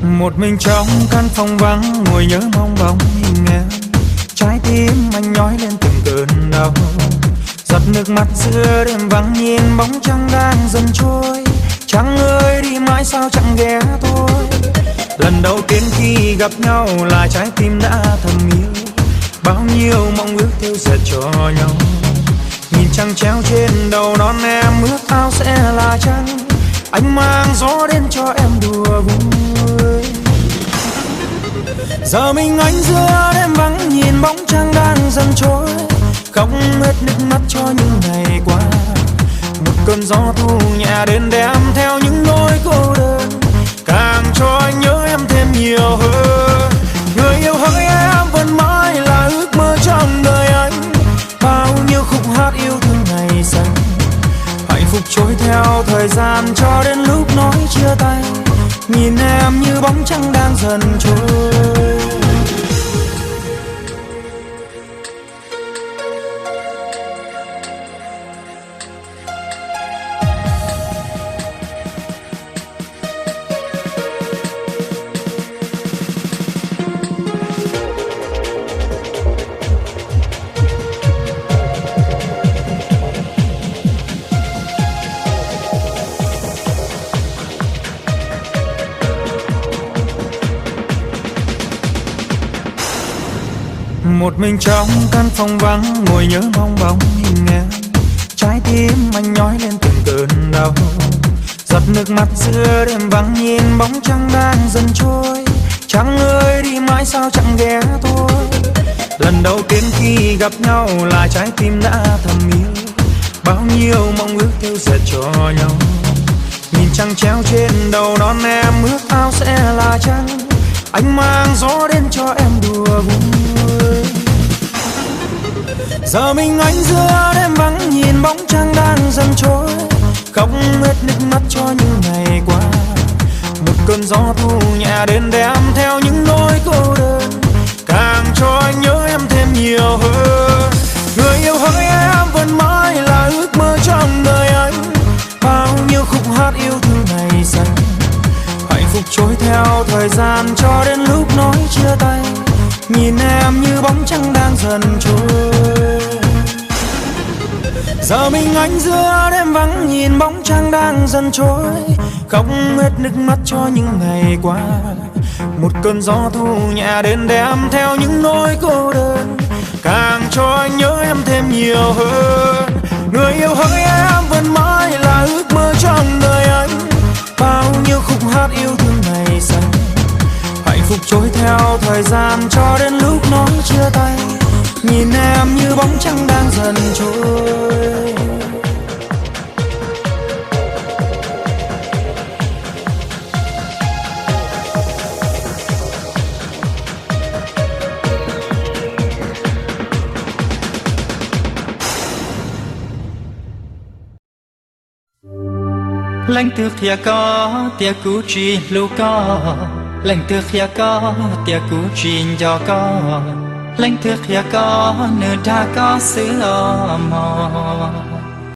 Một mình trong căn phòng vắng ngồi nhớ mong bóng hình em. Trái tim anh nhói lên từng cơn đau. Giọt nước mắt giữa đêm vắng nhìn bóng trăng đang dần trôi. Trăng ơi đi mãi sao chẳng ghé thôi. Lần đầu tiên khi gặp nhau là trái tim đã thầm yêu. Bao nhiêu mong ước theo dệt cho nhau. Nhìn trăng treo trên đầu non em ước ao sẽ là trăng. Anh mang gió đến cho em đùa vui. Giờ mình anh giữa đêm vắng nhìn bóng trăng đang dần trôi. Không hết nước mắt cho những ngày qua. Một cơn gió thu nhẹ đến đem theo những nỗi cô đơn. Càng cho anh nhớ em thêm nhiều hơn. Người yêu hỡi em vẫn mãi là ước mơ trong đời anh. Bao nhiêu khúc hát yêu thương ngày xanh. Hạnh phúc trôi theo thời gian cho đến lúc nói chia tay. Nhìn em như bóng trăng đang dần trôi. Một mình trong căn phòng vắng ngồi nhớ mong bóng hình em. Trái tim anh nhói lên từng cơn đau. Giọt nước mắt giữa đêm vắng nhìn bóng trăng đang dần trôi. Trăng ơi đi mãi sao chẳng ghé thôi. Lần đầu tiên khi gặp nhau là trái tim đã thầm yêu. Bao nhiêu mong ước theo dệt cho nhau. Nhìn trăng treo trên đầu non em ước ao sẽ là trăng. Anh mang gió đến cho em đùa vui. Giờ mình anh giữa đêm vắng nhìn bóng trăng đang dần trôi. Khóc hết nước mắt cho những ngày qua. Một cơn gió thu nhẹ đến đem theo những nỗi cô đơn. Càng cho anh nhớ em thêm nhiều hơn. Người yêu hỡi em vẫn mãi là ước mơ trong đời anh. Bao nhiêu khúc hát yêu thương ngày xanh. Hạnh phúc trôi theo thời gian cho đến lúc nói chia tay. Nhìn em như bóng trăng đang dần trôi. Giờ mình anh giữa đêm vắng nhìn bóng trăng đang dần trôi. Khóc hết nước mắt cho những ngày qua. Một cơn gió thu nhẹ đến đem theo những nỗi cô đơn. Càng cho anh nhớ em thêm nhiều hơn. Người yêu hỡi em vẫn mãi là ước mơ trong đời anh. Bao nhiêu khúc hát yêu thương ngày xanh. Hạnh phúc trôi theo thời gian cho đến lúc nói chia tay. Nhìn em như bóng trăng đang dần trôi. Lanh từ khía có tia cú chi lưu có. Lanh từ khía có tia cú chi do có. Lanh từ khía có nửa đa có sữa mò.